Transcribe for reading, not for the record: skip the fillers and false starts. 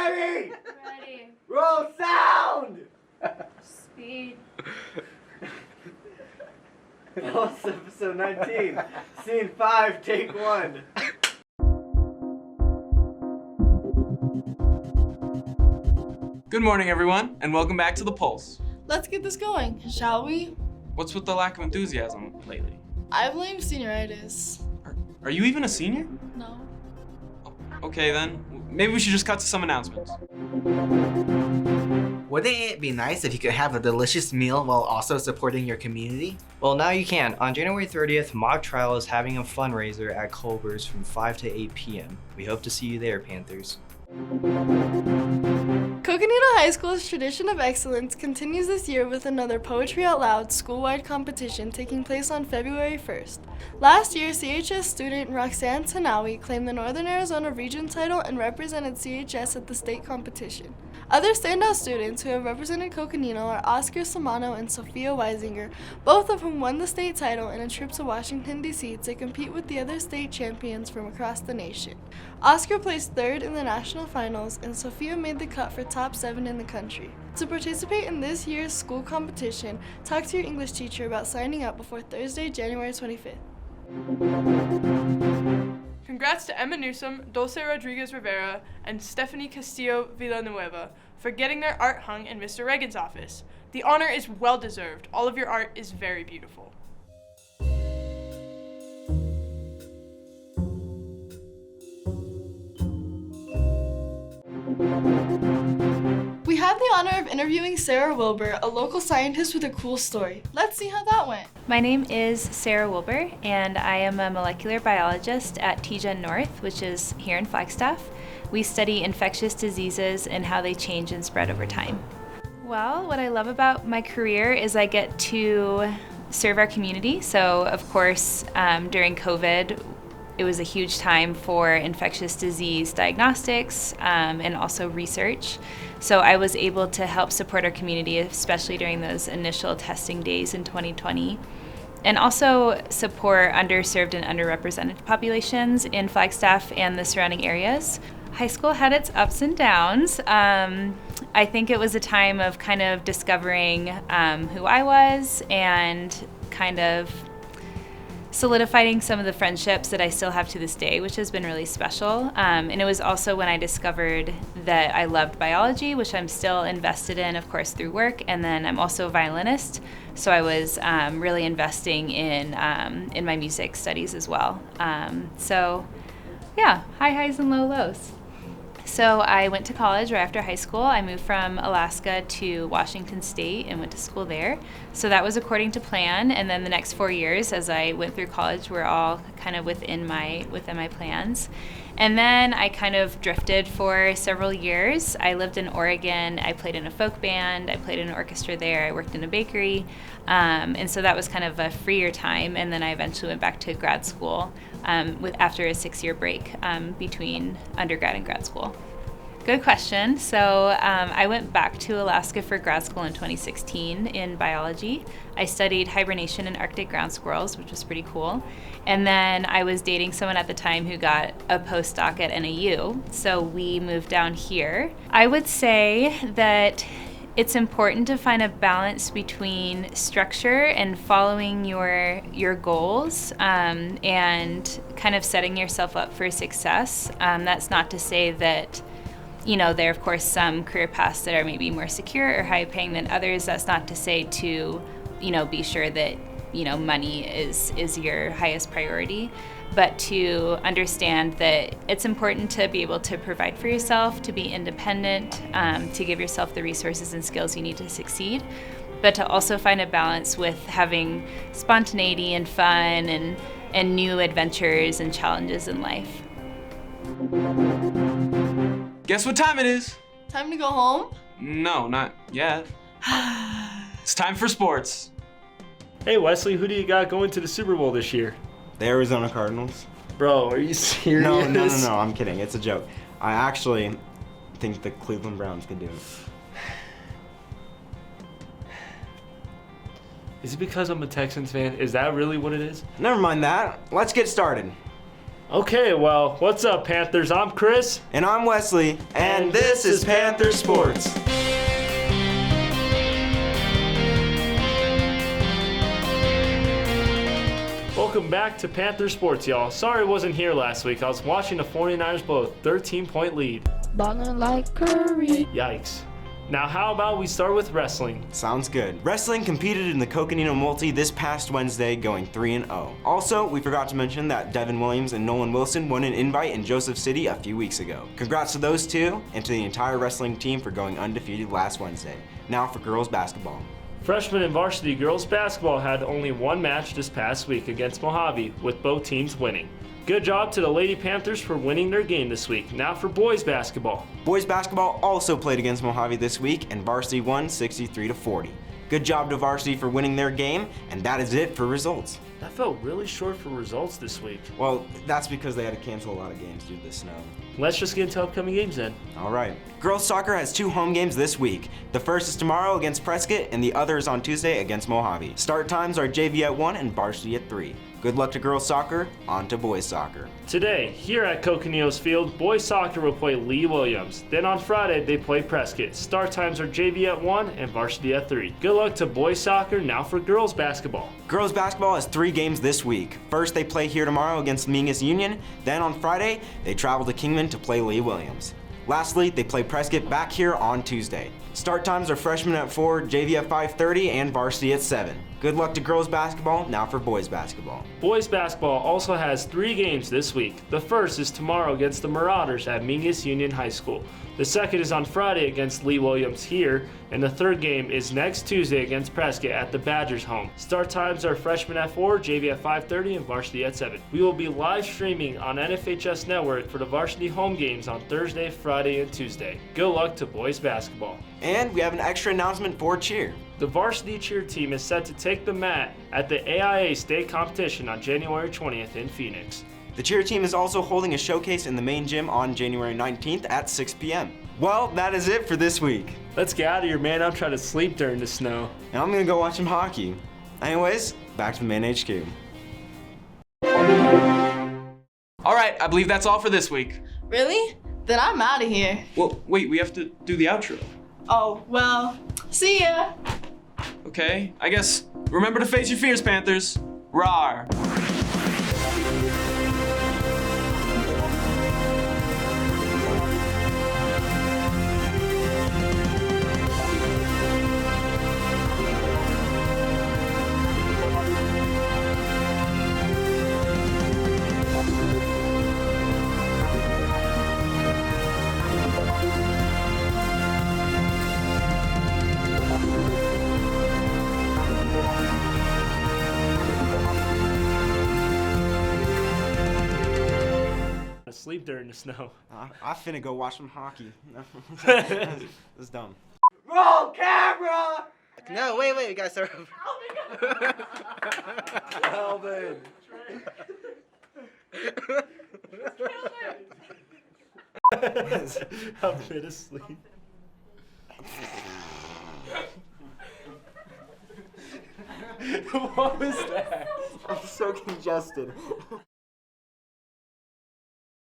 Ready? Ready. Roll sound! Speed. Pulse episode 19. Scene 5, take 1. Good morning, everyone, and welcome back to The Pulse. Let's get this going, shall we? What's with the lack of enthusiasm lately? I blame senioritis. Are you even a senior? No. Okay, then. Maybe we should just cut to some announcements. Wouldn't it be nice if you could have a delicious meal while also supporting your community? Well, now you can. On January 30th, Mock Trial is having a fundraiser at Culver's from 5 to 8 p.m. We hope to see you there, Panthers. Coconino High School's tradition of excellence continues this year with another Poetry Out Loud school-wide competition taking place on February 1st. Last year, CHS student Roxanne Tanawi claimed the Northern Arizona region title and represented CHS at the state competition. Other standout students who have represented Coconino are Oscar Samano and Sophia Weisinger, both of whom won the state title in a trip to Washington, D.C. to compete with the other state champions from across the nation. Oscar placed third in the national finals, and Sophia made the cut for top 7 in the country. To participate in this year's school competition, talk to your English teacher about signing up before Thursday, January 25th. Congrats to Emma Newsom, Dulce Rodriguez Rivera, and Stephanie Castillo Villanueva for getting their art hung in Mr. Reagan's office. The honor is well deserved. All of your art is very beautiful. We have the honor of interviewing Sarah Wilbur, a local scientist with a cool story. Let's see how that went. My name is Sarah Wilbur, and I am a molecular biologist at TGen North, which is here in Flagstaff. We study infectious diseases and how they change and spread over time. Well, what I love about my career is I get to serve our community. So, of course, during COVID, it was a huge time for infectious disease diagnostics and also research. So I was able to help support our community, especially during those initial testing days in 2020, and also support underserved and underrepresented populations in Flagstaff and the surrounding areas. High school had its ups and downs. I think it was a time of kind of discovering who I was and kind of solidifying some of the friendships that I still have to this day, which has been really special. And it was also when I discovered that I loved biology, which I'm still invested in, of course, through work. And then I'm also a violinist, so I was really investing in my music studies as well. So yeah, high highs and low lows. So I went to college right after high school. I moved from Alaska to Washington State and went to school there. So that was according to plan. And then the next 4 years as I went through college were all kind of within my plans. And then I kind of drifted for several years. I lived in Oregon. I played in a folk band. I played in an orchestra there. I worked in a bakery. And so that was kind of a freer time. And then I eventually went back to grad school after a 6-year break between undergrad and grad school. Good question. So I went back to Alaska for grad school in 2016 in biology. I studied hibernation in Arctic ground squirrels, which was pretty cool. And then I was dating someone at the time who got a postdoc at NAU, so we moved down here. I would say that it's important to find a balance between structure and following your goals and kind of setting yourself up for success. That's not to say that there are, of course, some career paths that are maybe more secure or high paying than others. That's not to say to, be sure that, money is your highest priority, but to understand that it's important to be able to provide for yourself, to be independent, to give yourself the resources and skills you need to succeed, but to also find a balance with having spontaneity and fun and new adventures and challenges in life. Guess what time it is? Time to go home? No, not yet. It's time for sports. Hey Wesley, who do you got going to the Super Bowl this year? The Arizona Cardinals. Bro, are you serious? No, I'm kidding. It's a joke. I actually think the Cleveland Browns could do it. Is it because I'm a Texans fan? Is that really what it is? Never mind that. Let's get started. Okay, well, what's up, Panthers? I'm Chris. And I'm Wesley, and this is Panther Sports. Welcome back to Panther Sports, y'all. Sorry I wasn't here last week. I was watching the 49ers blow a 13-point lead. Ballin' like Curry. Yikes. Now how about we start with wrestling? Sounds good. Wrestling competed in the Coconino Multi this past Wednesday, going 3-0. Also, we forgot to mention that Devin Williams and Nolan Wilson won an invite in Joseph City a few weeks ago. Congrats to those two and to the entire wrestling team for going undefeated last Wednesday. Now for girls basketball. Freshman and varsity girls basketball had only one match this past week against Mojave, with both teams winning. Good job to the Lady Panthers for winning their game this week. Now for boys basketball. Boys basketball also played against Mojave this week, and varsity won 63-40. Good job to varsity for winning their game, and that is it for results. That felt really short for results this week. Well, that's because they had to cancel a lot of games due to the snow. Let's just get into upcoming games then. All right. Girls soccer has 2 home games this week. The first is tomorrow against Prescott, and the other is on Tuesday against Mojave. Start times are JV at 1 and varsity at 3. Good luck to girls soccer, on to boys soccer. Today, here at Coconino's Field, boys soccer will play Lee Williams. Then on Friday, they play Prescott. Start times are JV at 1 and varsity at 3. Good luck to boys soccer. Now for girls basketball. Girls basketball has 3 games this week. First, they play here tomorrow against Mingus Union. Then on Friday, they travel to Kingman to play Lee Williams. Lastly, they play Prescott back here on Tuesday. Start times are freshmen at 4, JV at 5:30, and varsity at 7. Good luck to girls basketball. Now for boys basketball. Boys basketball also has 3 games this week. The first is tomorrow against the Marauders at Mingus Union High School. The second is on Friday against Lee Williams here, and the third game is next Tuesday against Prescott at the Badgers home. Start times are freshmen at 4, JV at 5:30, and varsity at 7. We will be live streaming on NFHS Network for the varsity home games on Thursday, Friday, and Tuesday. Good luck to boys basketball. And we have an extra announcement for cheer. The varsity cheer team is set to take the mat at the AIA state competition on January 20th in Phoenix. The cheer team is also holding a showcase in the main gym on January 19th at 6 p.m. Well, that is it for this week. Let's get out of here, man. I'm trying to sleep during the snow. And I'm gonna go watch some hockey. Anyways, back to the main HQ. All right, I believe that's all for this week. Really? Then I'm out of here. Well, wait, we have to do the outro. Oh, well, see ya. Okay, I guess remember to face your fears, Panthers. Rawr. Sleep during the snow. I finna go watch some hockey. That's dumb. Roll camera! No, wait, we gotta start over. Alvin. I'm fit asleep. What was that? I'm so congested.